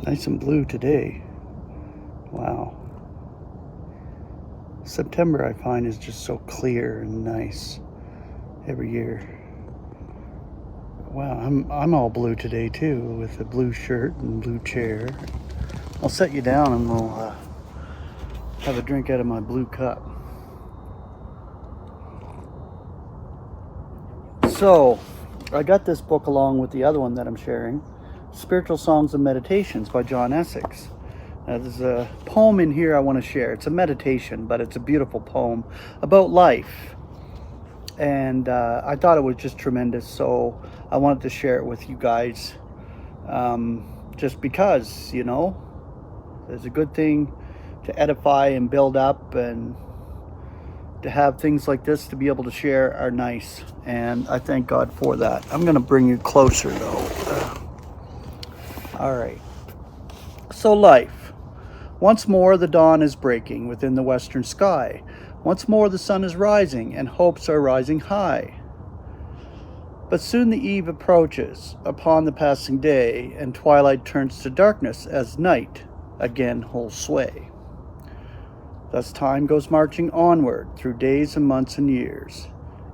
Nice and blue today. Wow. September, I find, is just so clear and nice every year. Wow, I'm all blue today too, with a blue shirt and blue chair. I'll set you down and we'll have a drink out of my blue cup. So, I got this book along with the other one that I'm sharing, Spiritual Songs and Meditations by John Essex. There's a poem in here I want to share. It's a meditation, but it's a beautiful poem about life. And I thought it was just tremendous, so I wanted to share it with you guys. Just because, there's a good thing to edify and build up, and to have things like this to be able to share are nice. And I thank God for that. I'm going to bring you closer, though. All right. So life. Once more the dawn is breaking within the western sky. Once more the sun is rising, and hopes are rising high. But soon the eve approaches upon the passing day, and twilight turns to darkness as night again holds sway. Thus time goes marching onward through days and months and years,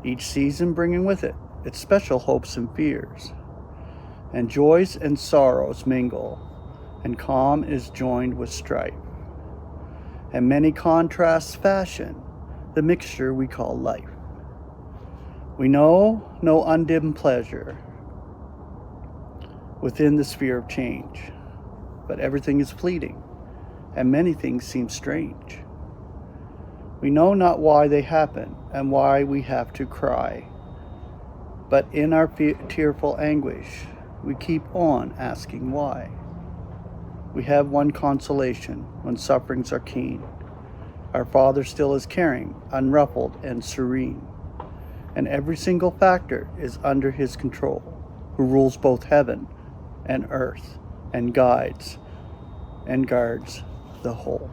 each season bringing with it its special hopes and fears. And joys and sorrows mingle, and calm is joined with strife, and many contrasts fashion the mixture we call life. We know no undimmed pleasure within the sphere of change, but everything is fleeting, and many things seem strange. We know not why they happen, and why we have to cry, but in our tearful anguish, we keep on asking why. We have one consolation when sufferings are keen. Our Father still is caring, unruffled and serene, and every single factor is under His control, who rules both heaven and earth, and guides and guards the whole.